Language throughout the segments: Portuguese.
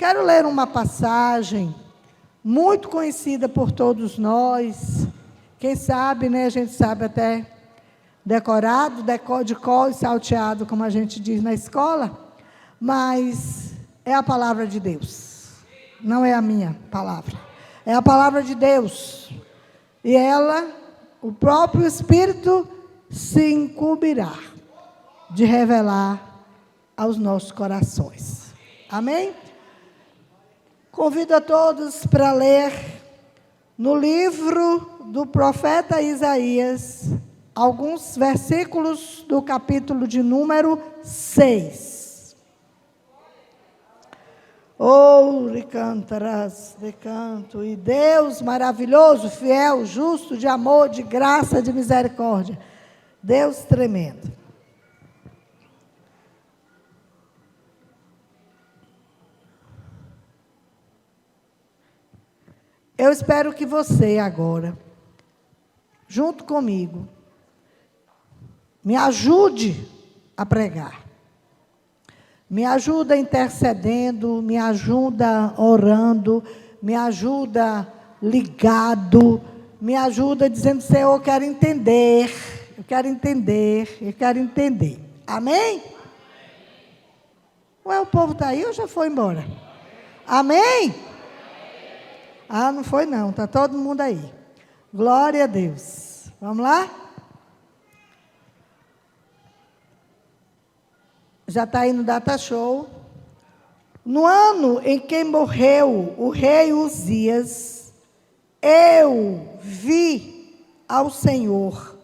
Quero ler uma passagem muito conhecida por todos nós. Quem sabe, né? A gente sabe até decorado, de cor e salteado, como a gente diz na escola, mas é a palavra de Deus. Não é a minha palavra. É a palavra de Deus. E ela, o próprio Espírito, se incumbirá de revelar aos nossos corações. Amém? Convido a todos para ler no livro do profeta Isaías, alguns versículos do capítulo de número 6. Cantarás de canto, e Deus maravilhoso, fiel, justo, de amor, de graça, de misericórdia. Deus tremendo. Eu espero que você agora, junto comigo, me ajude a pregar. Me ajuda intercedendo, me ajuda orando, me ajuda ligado, me ajuda dizendo, Senhor, eu quero entender, eu quero entender, eu quero entender. Amém? Ué, o povo está aí ou já foi embora? Amém? Ah, não foi não, está todo mundo aí. Glória a Deus. Vamos lá? Já está aí no Data Show. No ano em que morreu o rei Uzias, eu vi ao Senhor,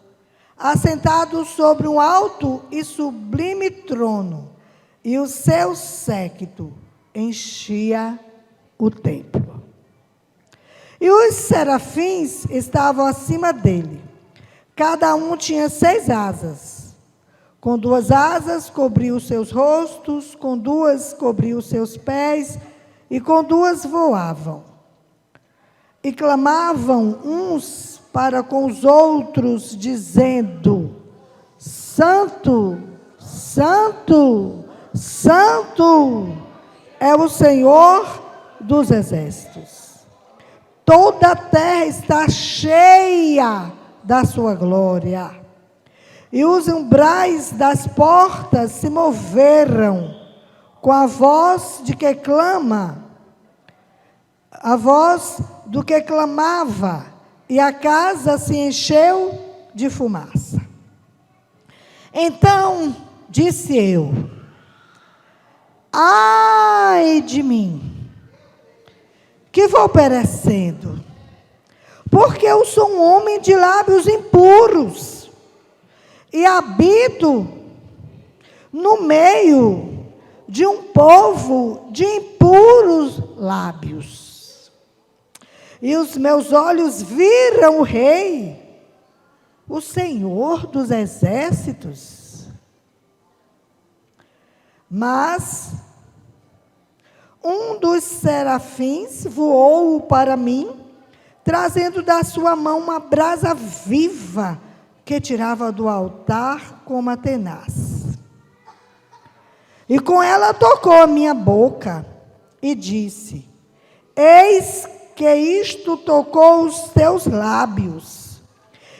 assentado sobre um alto e sublime trono, e o seu séquito enchia o templo. E os serafins estavam acima dele. Cada um tinha 6 asas. Com 2 asas cobriu os seus rostos, com 2 cobriu os seus pés, e com 2 voavam. E clamavam uns para com os outros, dizendo, Santo, Santo, Santo é o Senhor dos exércitos. Toda a terra está cheia da sua glória. E os umbrais das portas se moveram com a voz de que clama, a voz do que clamava, e a casa se encheu de fumaça. Então disse eu, ai de mim, que vou perecendo, porque eu sou um homem de lábios impuros, e habito no meio de um povo de impuros lábios. E os meus olhos viram o Rei, o Senhor dos exércitos. Mas um dos serafins voou para mim, trazendo da sua mão uma brasa viva, que tirava do altar com uma tenaz. E com ela tocou a minha boca e disse, eis que isto tocou os teus lábios,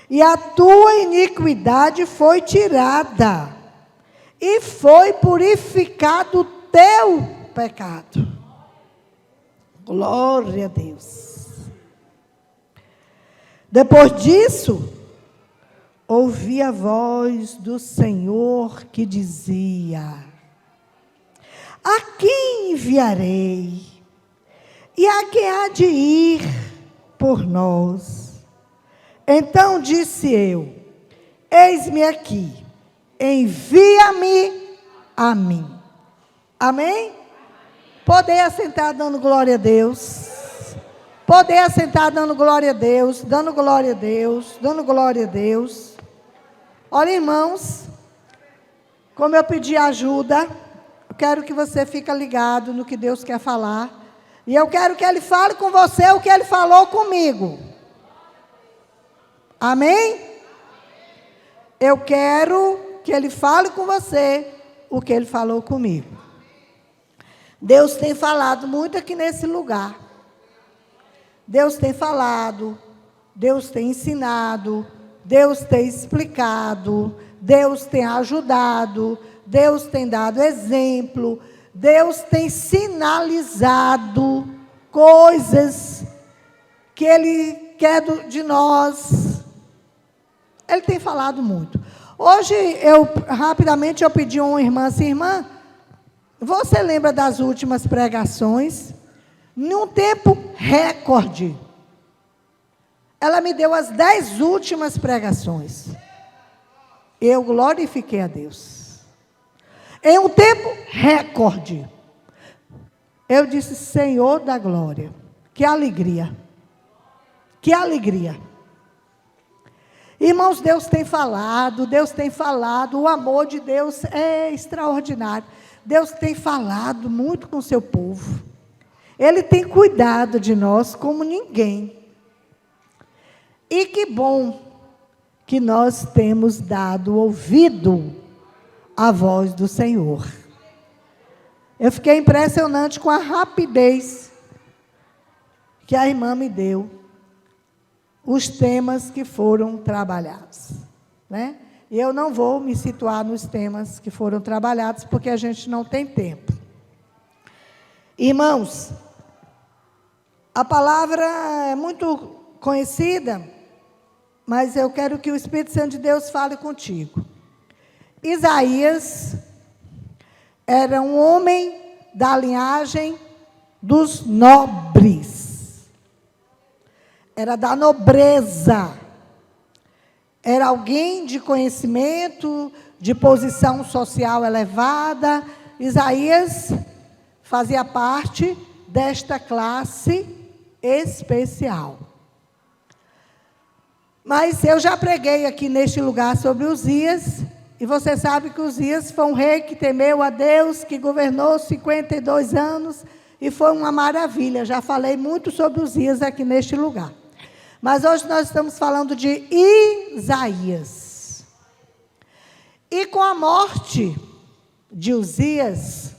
e a tua iniquidade foi tirada, e foi purificado o teu pecado. Glória a Deus. Depois disso, ouvi a voz do Senhor que dizia, a quem enviarei? E a quem há de ir por nós? Então disse eu, eis-me aqui, envia-me a mim. Amém? Poder assentar dando glória a Deus. Poder assentar dando glória a Deus, dando glória a Deus, dando glória a Deus. Olha, irmãos, como eu pedi ajuda, eu quero que você fique ligado no que Deus quer falar. E eu quero que Ele fale com você o que Ele falou comigo. Amém? Eu quero que Ele fale com você o que Ele falou comigo. Deus tem falado muito aqui nesse lugar. Deus tem falado, Deus tem ensinado, Deus tem explicado, Deus tem ajudado, Deus tem dado exemplo, Deus tem sinalizado coisas que Ele quer de nós. Ele tem falado muito. Hoje, rapidamente, eu pedi a uma irmã assim, irmã, você lembra das últimas pregações? Num tempo recorde. Ela me deu as 10 últimas pregações. Eu glorifiquei a Deus. Em um tempo recorde. Eu disse, Senhor da glória, que alegria. Que alegria. Irmãos, Deus tem falado, o amor de Deus é extraordinário. Deus tem falado muito com o seu povo. Ele tem cuidado de nós como ninguém. E que bom que nós temos dado ouvido à voz do Senhor. Eu fiquei impressionante com a rapidez que a irmã me deu, os temas que foram trabalhados, né? E eu não vou me situar nos temas que foram trabalhados, porque a gente não tem tempo. Irmãos, a palavra é muito conhecida, mas eu quero que o Espírito Santo de Deus fale contigo. Isaías era um homem da linhagem dos nobres. Era da nobreza. Era alguém de conhecimento, de posição social elevada. Isaías fazia parte desta classe especial. Mas eu já preguei aqui neste lugar sobre Uzias, e você sabe que Uzias foi um rei que temeu a Deus, que governou 52 anos, e foi uma maravilha. Já falei muito sobre Uzias aqui neste lugar. Mas hoje nós estamos falando de Isaías. E com a morte de Uzias,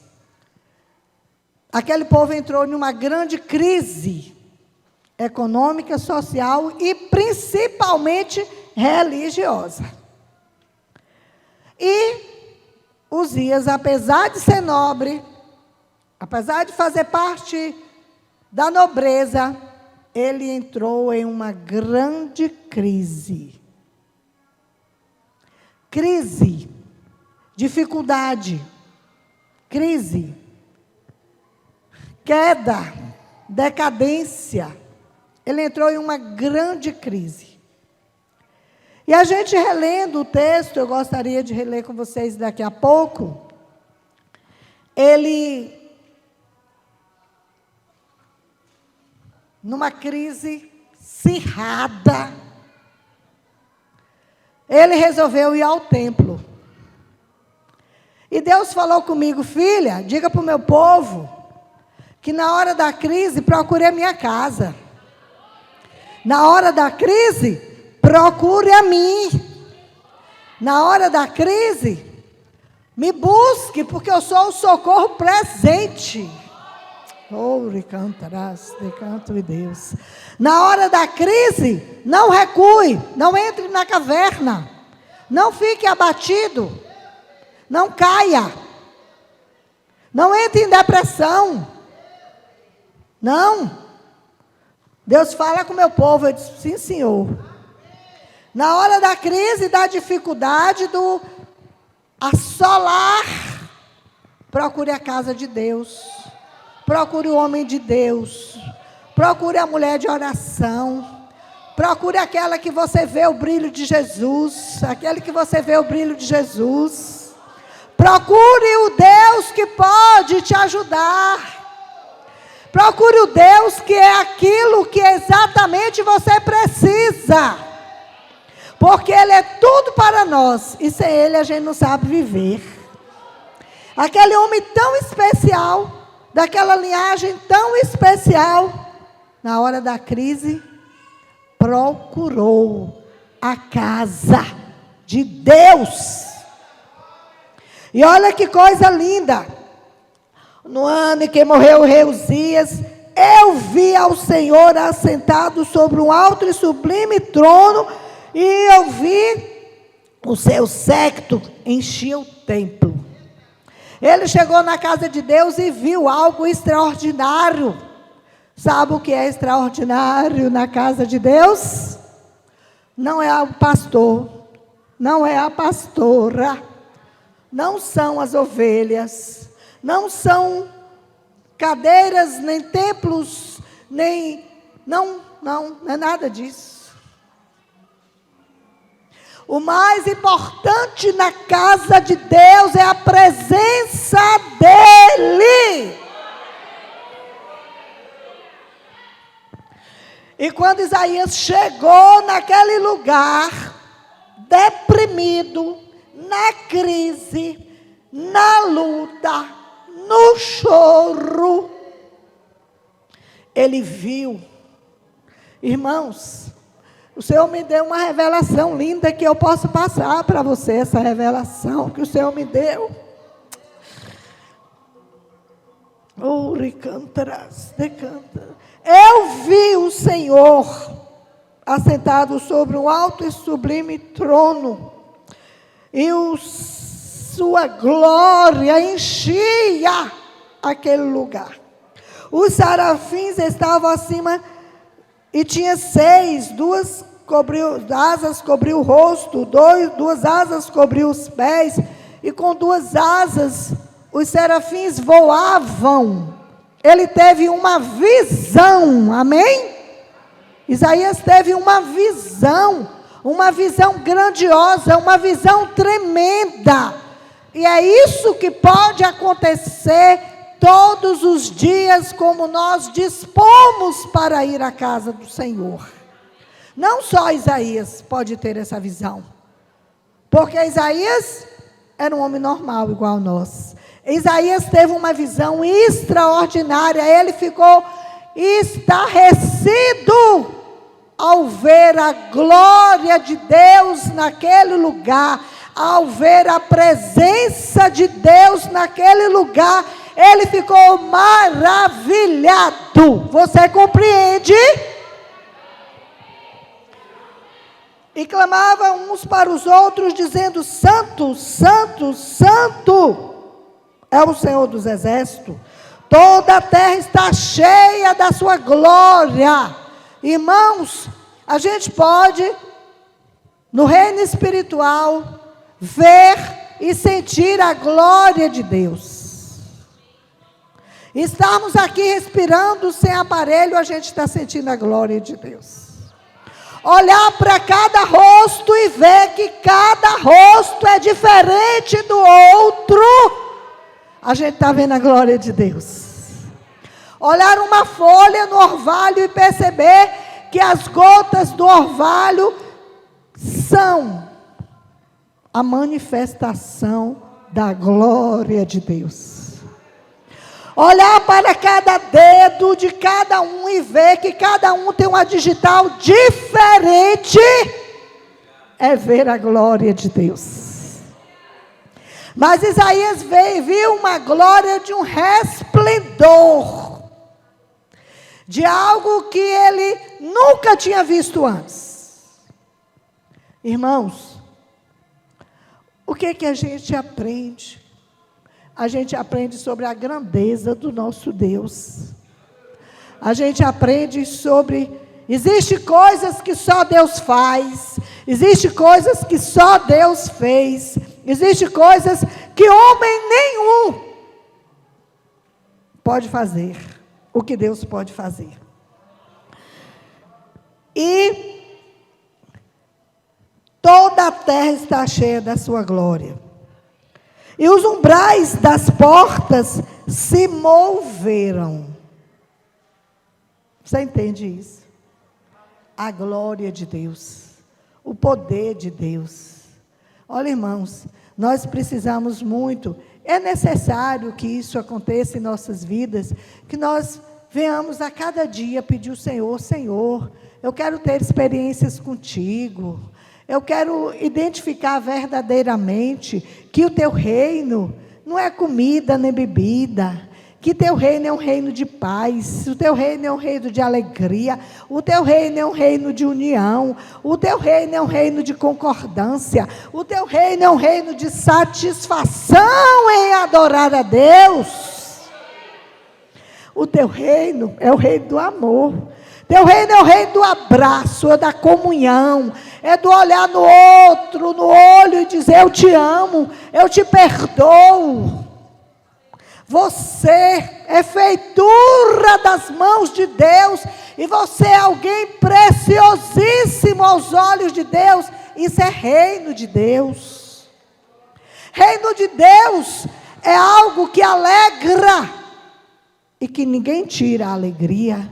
aquele povo entrou numa grande crise econômica, social e principalmente religiosa. E Uzias, apesar de ser nobre, apesar de fazer parte da nobreza, ele entrou em uma grande crise. Crise, dificuldade, crise, queda, decadência. Ele entrou em uma grande crise. E a gente relendo o texto, eu gostaria de reler com vocês daqui a pouco, ele, numa crise acirrada, ele resolveu ir ao templo. E Deus falou comigo, filha, diga para o meu povo, que na hora da crise, procure a minha casa. Na hora da crise, procure a mim. Na hora da crise, me busque, porque eu sou o socorro presente. Oure cantarás, de canto e Deus. Na hora da crise, não recue, não entre na caverna, não fique abatido, não caia, não entre em depressão. Não. Deus fala com o meu povo. Eu disse, sim, Senhor. Na hora da crise, da dificuldade, do assolar, procure a casa de Deus. Procure o homem de Deus. Procure a mulher de oração. Procure aquela que você vê o brilho de Jesus. Aquele que você vê o brilho de Jesus. Procure o Deus que pode te ajudar. Procure o Deus que é aquilo que exatamente você precisa. Porque Ele é tudo para nós. E sem Ele a gente não sabe viver. Aquele homem tão especial, daquela linhagem tão especial, na hora da crise, procurou a casa de Deus. E olha que coisa linda. no ano em que morreu o rei Uzias, eu vi ao Senhor assentado sobre um alto e sublime trono, e eu vi o seu séquito enchia o templo. Ele chegou na casa de Deus e viu algo extraordinário. Sabe o que é extraordinário na casa de Deus? Não é o pastor, não é a pastora, não são as ovelhas, não são cadeiras, nem templos, não é nada disso. O mais importante na casa de Deus é a presença dEle. E quando Isaías chegou naquele lugar, deprimido, na crise, na luta, no choro, ele viu, irmãos, o Senhor me deu uma revelação linda que eu posso passar para você, essa revelação que o Senhor me deu. Eu vi o Senhor assentado sobre um alto e sublime trono, e sua glória enchia aquele lugar. Os serafins estavam acima e tinha 6, duas asas cobriu o rosto, duas asas cobriu os pés, e com 2 asas os serafins voavam. Ele teve uma visão, amém? Isaías teve uma visão grandiosa, uma visão tremenda, e é isso que pode acontecer todos os dias, como nós dispomos para ir à casa do Senhor. Não só Isaías pode ter essa visão, porque Isaías era um homem normal, igual a nós. Isaías teve uma visão extraordinária, ele ficou estarrecido ao ver a glória de Deus naquele lugar, ao ver a presença de Deus naquele lugar. Ele ficou maravilhado. Você compreende? E clamavam uns para os outros, dizendo: Santo, Santo, Santo é o Senhor dos Exércitos. Toda a terra está cheia da sua glória. Irmãos, a gente pode, no reino espiritual, ver e sentir a glória de Deus. Estarmos aqui respirando sem aparelho, a gente está sentindo a glória de Deus. Olhar para cada rosto e ver que cada rosto é diferente do outro, a gente está vendo a glória de Deus. Olhar uma folha no orvalho e perceber que as gotas do orvalho são a manifestação da glória de Deus. Olhar para cada dedo de cada um e ver que cada um tem uma digital diferente, é ver a glória de Deus. Mas Isaías viu uma glória de um resplendor, de algo que ele nunca tinha visto antes. Irmãos, o que a gente aprende? A gente aprende sobre a grandeza do nosso Deus. A gente aprende sobre, existem coisas que só Deus faz, existem coisas que só Deus fez, existem coisas que homem nenhum pode fazer, o que Deus pode fazer. E toda a terra está cheia da sua glória. E os umbrais das portas se moveram. Você entende isso? A glória de Deus, o poder de Deus. Olha, irmãos, nós precisamos muito, é necessário que isso aconteça em nossas vidas, que nós venhamos a cada dia pedir ao Senhor: Senhor, eu quero ter experiências contigo. Eu quero identificar verdadeiramente que o teu reino não é comida nem bebida, que teu reino é um reino de paz, o teu reino é um reino de alegria, o teu reino é um reino de união, o teu reino é um reino de concordância, o teu reino é um reino de satisfação em adorar a Deus. O teu reino é o reino do amor. Teu reino é o reino do abraço, é da comunhão, é do olhar no outro, no olho e dizer: eu te amo, eu te perdoo. Você é feitura das mãos de Deus, e você é alguém preciosíssimo aos olhos de Deus. Isso é reino de Deus. Reino de Deus é algo que alegra e que ninguém tira a alegria.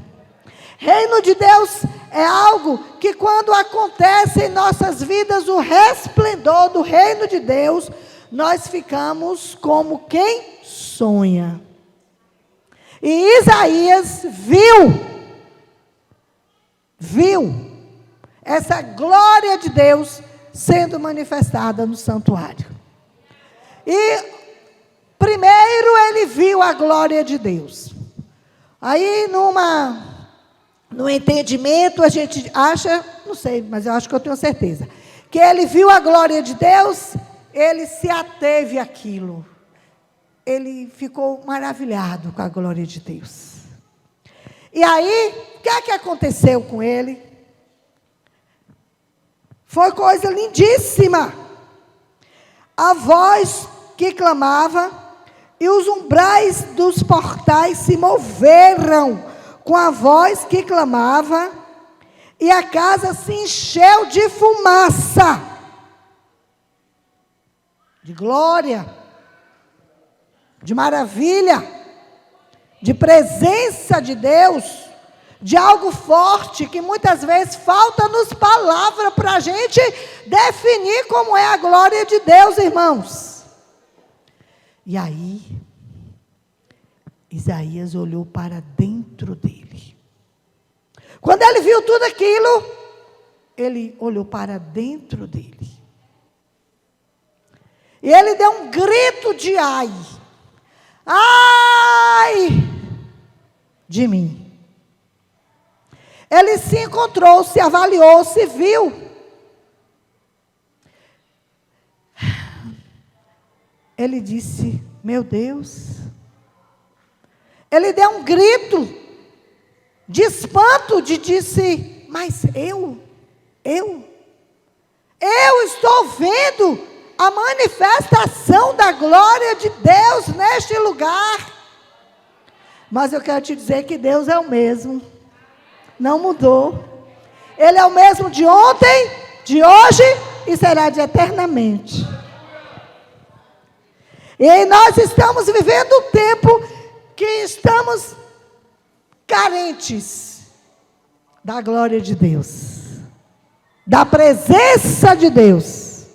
Reino de Deus é algo que, quando acontece em nossas vidas o resplendor do reino de Deus, nós ficamos como quem sonha. E Isaías viu essa glória de Deus sendo manifestada no santuário. E primeiro ele viu a glória de Deus. Aí no entendimento, a gente acha, não sei, mas eu acho que eu tenho certeza, que ele viu a glória de Deus, ele se ateve àquilo. Ele ficou maravilhado com a glória de Deus. E aí, o que é que aconteceu com ele? Foi coisa lindíssima. A voz que clamava, e os umbrais dos portais se moveram com a voz que clamava, e a casa se encheu de fumaça, de glória, de maravilha, de presença de Deus, de algo forte, que muitas vezes falta-nos palavra para a gente definir como é a glória de Deus, irmãos. E aí, Isaías olhou para dentro dele. Quando ele viu tudo aquilo, ele olhou para dentro dele. E ele deu um grito de ai. Ai de mim. Ele se encontrou, se avaliou, se viu. Ele disse: meu Deus. Ele deu um grito de espanto, disse: mas eu estou vendo a manifestação da glória de Deus neste lugar. Mas eu quero te dizer que Deus é o mesmo, não mudou. Ele é o mesmo de ontem, de hoje e será de eternamente. E nós estamos vivendo um tempo que estamos carentes da glória de Deus, da presença de Deus,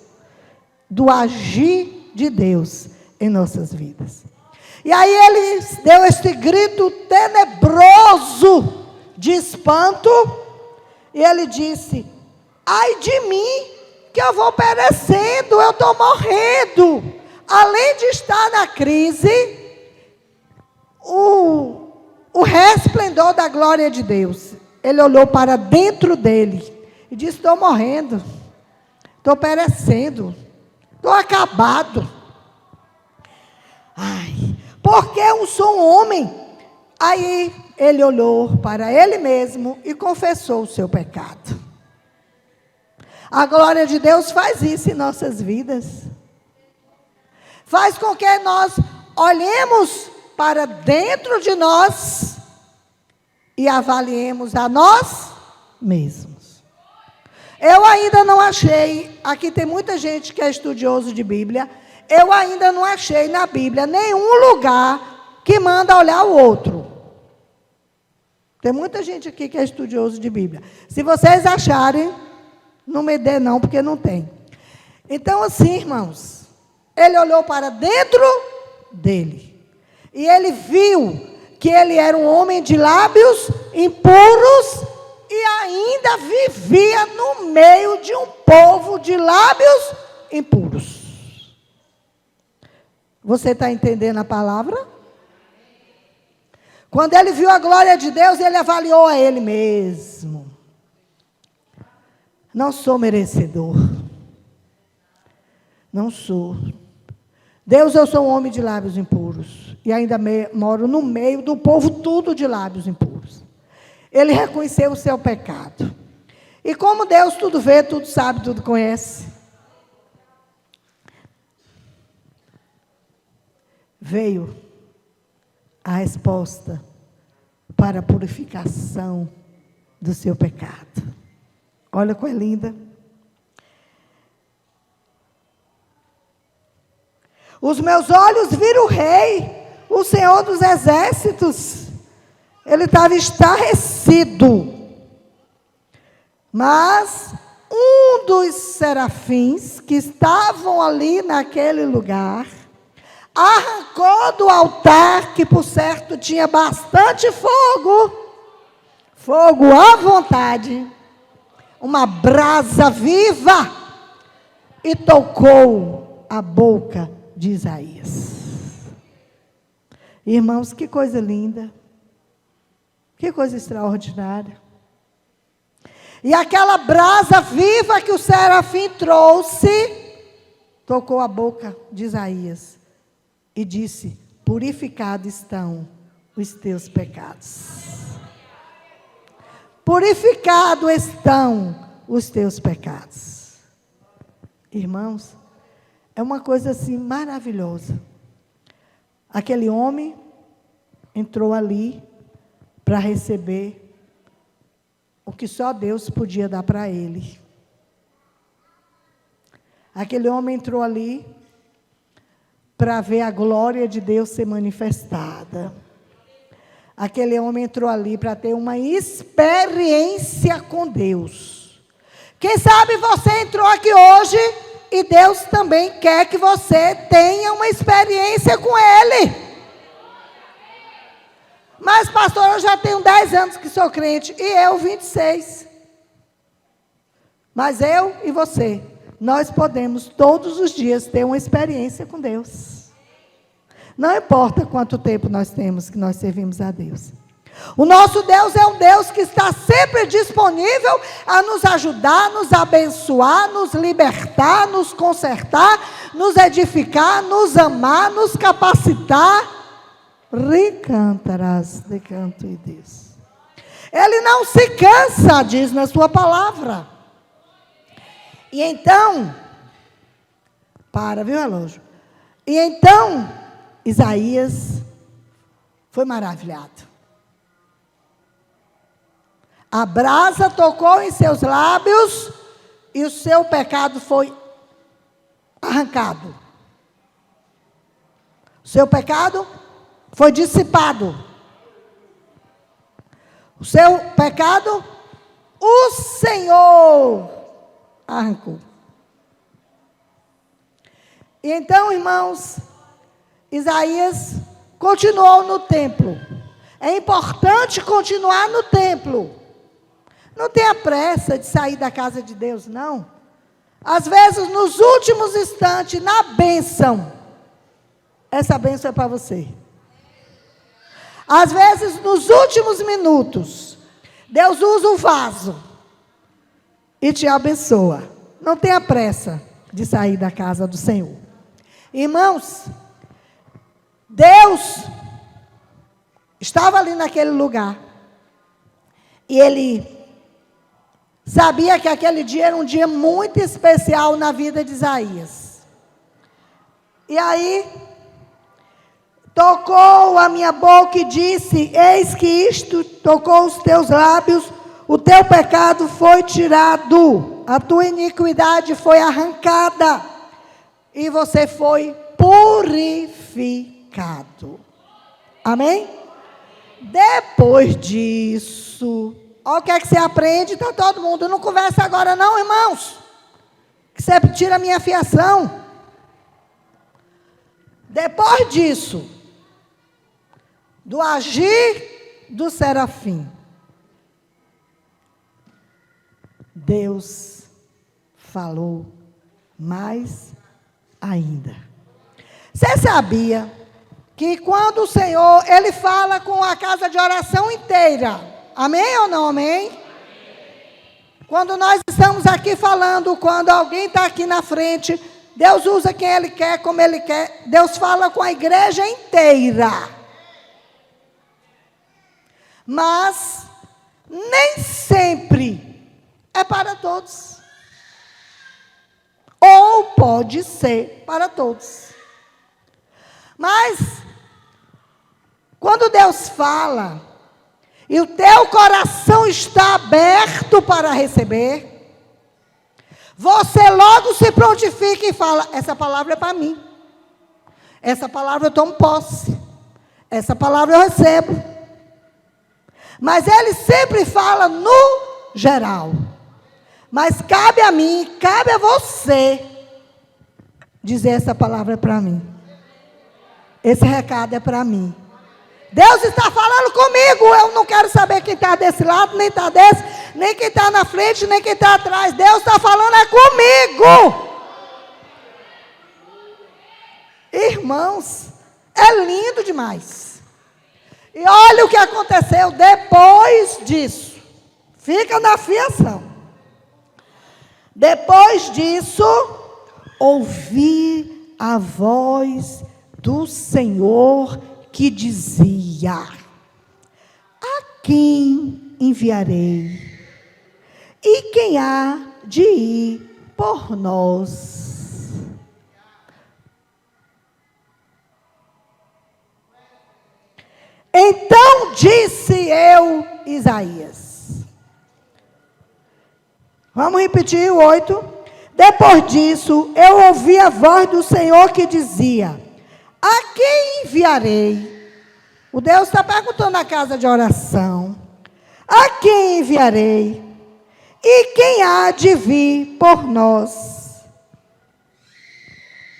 do agir de Deus em nossas vidas. E aí ele deu este grito tenebroso de espanto, e ele disse: ai de mim, que eu vou perecendo, eu estou morrendo. Além de estar na crise, o resplendor da glória de Deus, ele olhou para dentro dele e disse: estou morrendo, estou perecendo, estou acabado. Ai, porque eu sou um homem. Aí ele olhou para ele mesmo e confessou o seu pecado. A glória de Deus faz isso em nossas vidas. Faz com que nós olhemos para dentro de nós e avaliemos a nós mesmos. Eu ainda não achei, aqui tem muita gente que é estudioso de Bíblia, eu ainda não achei na Bíblia nenhum lugar que manda olhar o outro. Tem muita gente aqui que é estudioso de Bíblia. Se vocês acharem, não me dê não, porque não tem. Então assim, irmãos, ele olhou para dentro dele. E ele viu que ele era um homem de lábios impuros e ainda vivia no meio de um povo de lábios impuros. Você está entendendo a palavra? Quando ele viu a glória de Deus, ele avaliou a ele mesmo. Não sou merecedor. Não sou. Deus, eu sou um homem de lábios impuros. E ainda moro no meio do povo tudo de lábios impuros. Ele reconheceu o seu pecado. E como Deus tudo vê, tudo sabe, tudo conhece, veio a resposta para a purificação do seu pecado. Olha como é linda. Os meus olhos viram o rei, o Senhor dos exércitos. Ele estava estarrecido. Mas um dos serafins que estavam ali naquele lugar arrancou do altar, que por certo tinha bastante fogo à vontade, uma brasa viva, e tocou a boca de Isaías. Irmãos, que coisa linda, que coisa extraordinária. E aquela brasa viva que o serafim trouxe, tocou a boca de Isaías e disse: purificados estão os teus pecados. Purificados estão os teus pecados. Irmãos, é uma coisa assim maravilhosa. Aquele homem entrou ali para receber o que só Deus podia dar para ele. Aquele homem entrou ali para ver a glória de Deus ser manifestada. Aquele homem entrou ali para ter uma experiência com Deus. Quem sabe você entrou aqui hoje e Deus também quer que você tenha uma experiência com Ele. Mas, pastor, eu já tenho 10 anos que sou crente, e eu 26. Mas eu e você, nós podemos todos os dias ter uma experiência com Deus. Não importa quanto tempo nós temos que nós servimos a Deus. O nosso Deus é um Deus que está sempre disponível a nos ajudar, nos abençoar, nos libertar, nos consertar, nos edificar, nos amar, nos capacitar. Recantarás de canto e Deus. Ele não se cansa, diz na sua palavra. E então, viu, relógio? E então, Isaías foi maravilhado. A brasa tocou em seus lábios e o seu pecado foi arrancado. O seu pecado foi dissipado. O seu pecado, o Senhor arrancou. E então, irmãos, Isaías continuou no templo. É importante continuar no templo. Não tenha pressa de sair da casa de Deus, não. Às vezes, nos últimos instantes, na bênção, essa bênção é para você. Às vezes, nos últimos minutos, Deus usa o vaso e te abençoa. Não tenha pressa de sair da casa do Senhor. Irmãos, Deus estava ali naquele lugar. E Ele sabia que aquele dia era um dia muito especial na vida de Isaías. E aí, tocou a minha boca e disse: eis que isto tocou os teus lábios, o teu pecado foi tirado, a tua iniquidade foi arrancada, e você foi purificado. Amém? Depois disso, olha o que é que você aprende, está todo mundo, não conversa agora não, irmãos, que você tira a minha fiação. Depois disso, do agir do serafim, Deus falou mais ainda. Você sabia que quando o Senhor, Ele fala com a casa de oração inteira. Amém ou não amém? Quando nós estamos aqui falando, quando alguém está aqui na frente, Deus usa quem Ele quer, como Ele quer. Deus fala com a igreja inteira. Mas nem sempre é para todos. Ou pode ser para todos. Mas, quando Deus fala, e o teu coração está aberto para receber, você logo se prontifica e fala, essa palavra é para mim. Essa palavra eu tomo posse. Essa palavra eu recebo. Mas Ele sempre fala no geral. Mas cabe a mim, cabe a você, dizer essa palavra é para mim. Esse recado é para mim. Deus está falando comigo. Eu não quero saber quem está desse lado, nem está desse, nem quem está na frente, nem quem está atrás. Deus está falando é comigo. Irmãos, é lindo demais. E olha o que aconteceu depois disso. Fica na fiação. Depois disso, ouvi a voz do Senhor que dizia: a quem enviarei? E quem há de ir por nós? Então disse eu, Isaías. Vamos repetir o 8. Depois disso, eu ouvi a voz do Senhor que dizia: a quem enviarei? O Deus está perguntando na casa de oração: a quem enviarei? E quem há de vir por nós?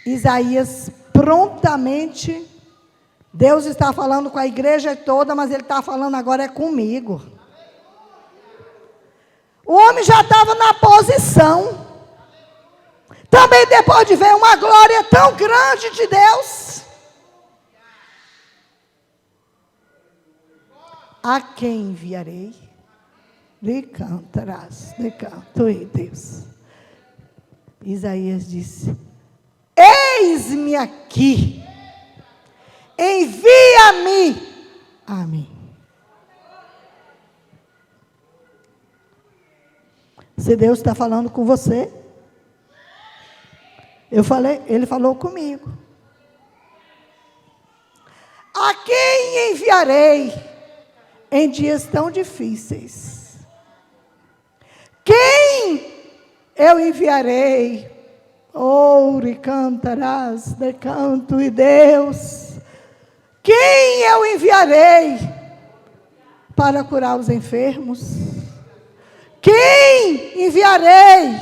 Isaías prontamente, Deus está falando com a igreja toda, mas Ele está falando agora é comigo. O homem já estava na posição. Também depois de ver uma glória tão grande de Deus. A quem enviarei? Lhe cantarás, lhe canto, Deus. Isaías disse: eis-me aqui, envia-me a mim. Se Deus está falando com você, Ele falou comigo. A quem enviarei em dias tão difíceis? Quem eu enviarei? Oure, cantarás, decanto e Deus. Quem eu enviarei para curar os enfermos? Quem enviarei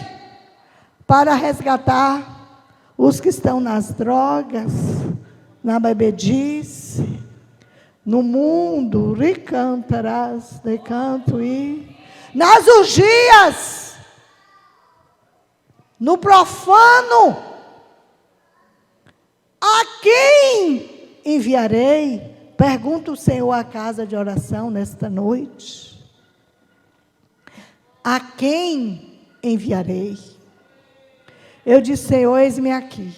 para resgatar os que estão nas drogas, na bebedice, no mundo, ricantarás, decanto e nas orgias, no profano? A quem enviarei? Pergunta o Senhor à casa de oração nesta noite. A quem enviarei? Eu disse: Senhor, eis-me aqui.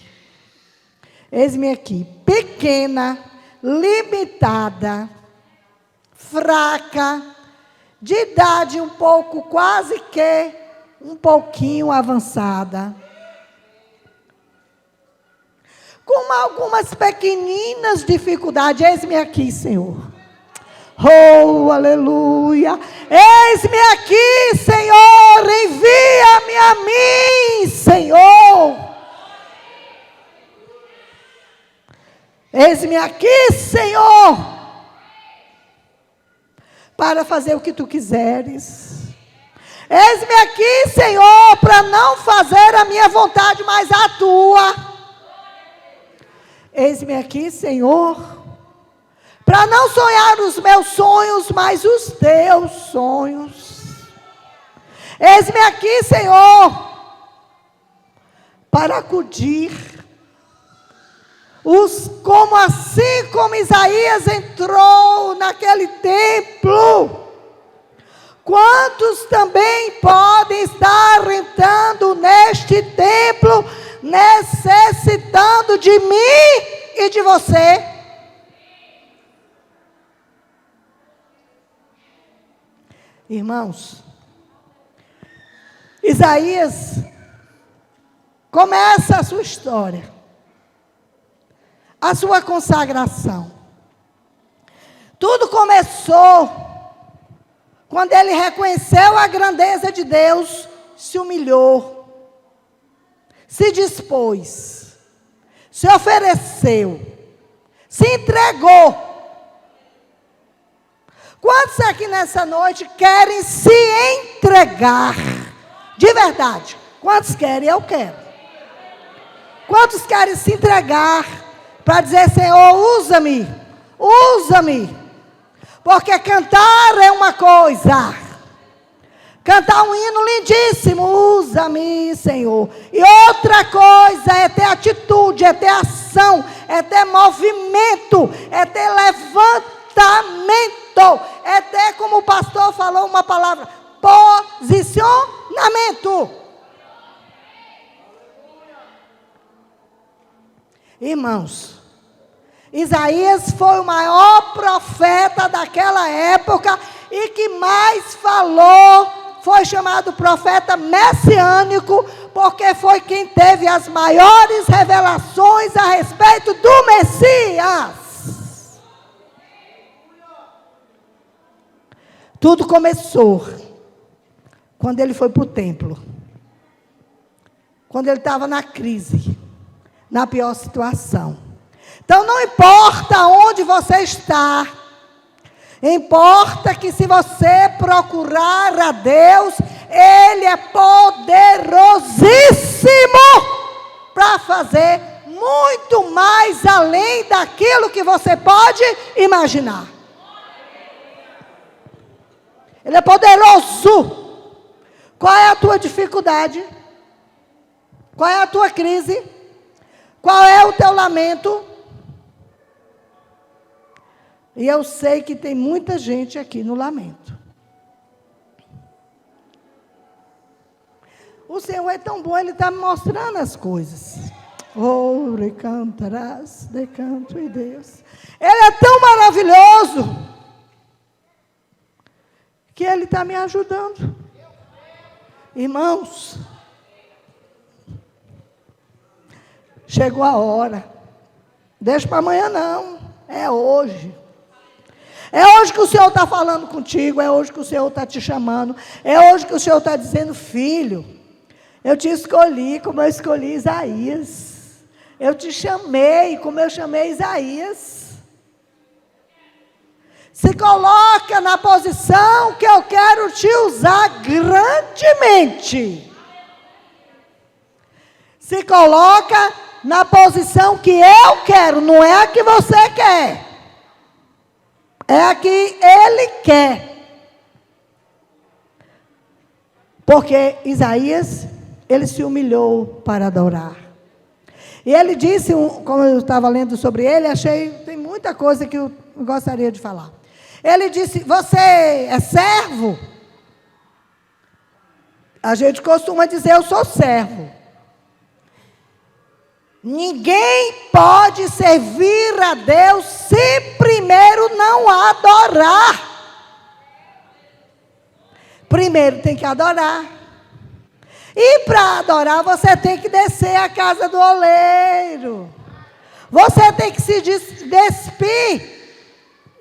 Eis-me aqui, pequena, limitada, fraca, de idade um pouco, quase que um pouquinho avançada, com algumas pequeninas dificuldades. Eis-me aqui, Senhor. Oh, aleluia. Eis-me aqui, Senhor, envia-me a mim, Senhor. Eis-me aqui, Senhor, para fazer o que tu quiseres. Eis-me aqui, Senhor, para não fazer a minha vontade, mas a tua. Eis-me aqui, Senhor, para não sonhar os meus sonhos, mas os teus sonhos. Eis-me aqui, Senhor, para acudir Como assim como Isaías entrou naquele templo, quantos também podem estar entrando neste templo, necessitando de mim e de você? Irmãos, Isaías começa a sua história, a sua consagração. Tudo começou quando ele reconheceu a grandeza de Deus, se humilhou, se dispôs, se ofereceu, se entregou. Quantos aqui nessa noite querem se entregar? De verdade. Quantos querem? Eu quero. Quantos querem se entregar para dizer: Senhor, usa-me, usa-me. Porque cantar é uma coisa, cantar um hino lindíssimo, usa-me, Senhor. E outra coisa é ter atitude, é ter ação, é ter movimento, é ter levantamento, é ter, como o pastor falou uma palavra, posicionamento. Irmãos, Isaías foi o maior profeta daquela época e que mais falou, foi chamado profeta messiânico, porque foi quem teve as maiores revelações a respeito do Messias. Tudo começou quando ele foi para o templo, quando ele estava na crise, na pior situação. Então não importa onde você está, importa que se você procurar a Deus, Ele é poderosíssimo para fazer muito mais além daquilo que você pode imaginar. Ele é poderoso. Qual é a tua dificuldade? Qual é a tua crise? Qual é o teu lamento? E eu sei que tem muita gente aqui no lamento. O Senhor é tão bom, Ele está me mostrando as coisas. Oh, recantarás, decanto em Deus. Ele é tão maravilhoso que Ele está me ajudando. Irmãos, chegou a hora. Deixa para amanhã não, é hoje. É hoje que o Senhor está falando contigo, é hoje que o Senhor está te chamando, é hoje que o Senhor está dizendo: filho, eu te escolhi como eu escolhi Isaías, eu te chamei como eu chamei Isaías. Se coloca na posição que eu quero te usar grandemente. Se coloca na posição que eu quero, não é a que você quer. É a que Ele quer. Porque Isaías, ele se humilhou para adorar. E ele disse, como eu estava lendo sobre ele, tem muita coisa que eu gostaria de falar. Ele disse: você é servo? A gente costuma dizer: eu sou servo. Ninguém pode servir a Deus se primeiro não adorar. Primeiro tem que adorar. E para adorar você tem que descer a casa do oleiro. Você tem que se despir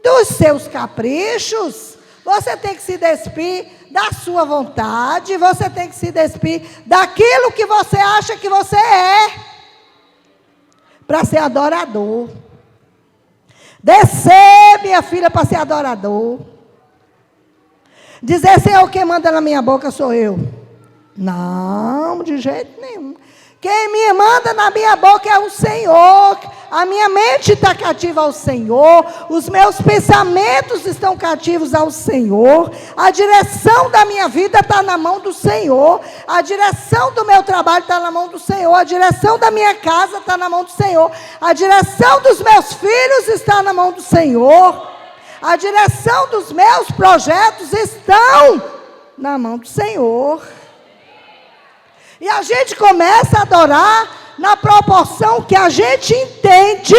dos seus caprichos. Você tem que se despir da sua vontade. Você tem que se despir daquilo que você acha que você é, para ser adorador. Descer, minha filha, para ser adorador. Dizer: Senhor, quem manda na minha boca sou eu. Não, de jeito nenhum. Quem me manda na minha boca é o Senhor. A minha mente está cativa ao Senhor. Os meus pensamentos estão cativos ao Senhor. A direção da minha vida está na mão do Senhor. A direção do meu trabalho está na mão do Senhor. A direção da minha casa está na mão do Senhor. A direção dos meus filhos está na mão do Senhor. A direção dos meus projetos estão na mão do Senhor. E a gente começa a adorar na proporção que a gente entende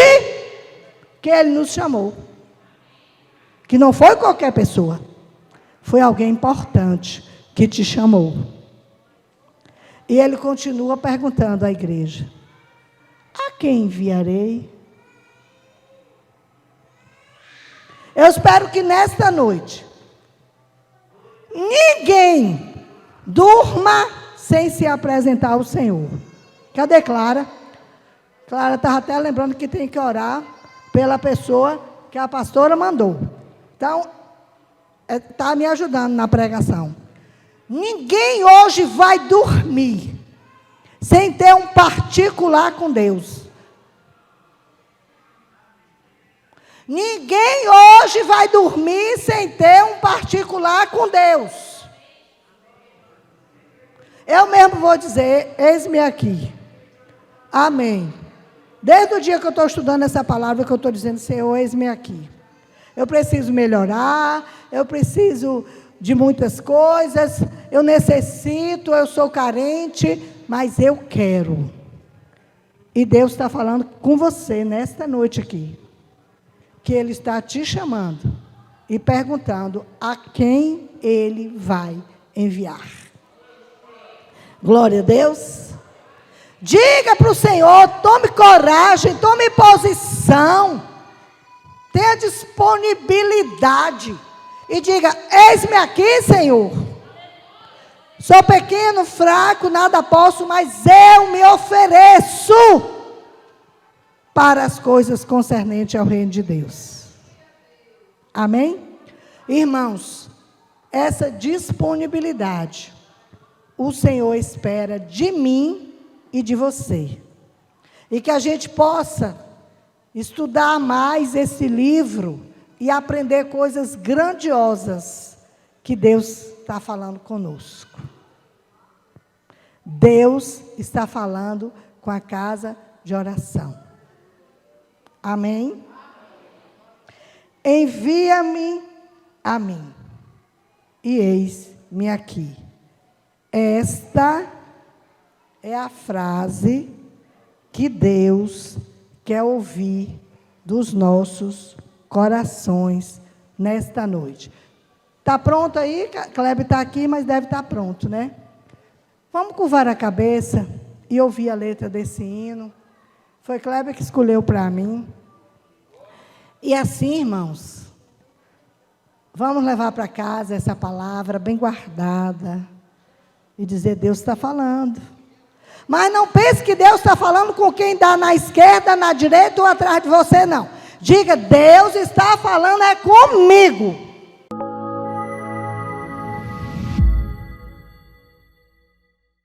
que Ele nos chamou. Que não foi qualquer pessoa. Foi alguém importante que te chamou. E Ele continua perguntando à igreja: a quem enviarei? Eu espero que nesta noite ninguém durma sem se apresentar ao Senhor. Cadê Clara? Clara estava até lembrando que tem que orar pela pessoa que a pastora mandou. Então, está me ajudando na pregação. Ninguém hoje vai dormir sem ter um particular com Deus. Ninguém hoje vai dormir sem ter um particular com Deus. Eu mesmo vou dizer, eis-me aqui. Amém. Desde o dia que eu estou estudando essa palavra, que eu estou dizendo, Senhor, eis-me aqui. Eu preciso melhorar, eu preciso de muitas coisas, eu necessito, eu sou carente, mas eu quero. E Deus está falando com você nesta noite aqui, que Ele está te chamando e perguntando a quem Ele vai enviar. Glória a Deus. Diga para o Senhor, tome coragem, tome posição, tenha disponibilidade e diga, eis-me aqui, Senhor. Sou pequeno, fraco, nada posso, mas eu me ofereço para as coisas concernentes ao reino de Deus. Amém? Irmãos, essa disponibilidade o Senhor espera de mim e de você. E que a gente possa estudar mais esse livro e aprender coisas grandiosas que Deus está falando conosco. Deus está falando com a casa de oração. Amém? Envia-me a mim, e eis-me aqui. Esta é a frase que Deus quer ouvir dos nossos corações nesta noite. Está pronto aí? Kleber está aqui, mas deve estar pronto, né? Vamos curvar a cabeça e ouvir a letra desse hino. Foi Kleber que escolheu para mim. E assim, irmãos, vamos levar para casa essa palavra bem guardada. E dizer, Deus está falando. Mas não pense que Deus está falando com quem está na esquerda, na direita ou atrás de você, não. Diga, Deus está falando é comigo.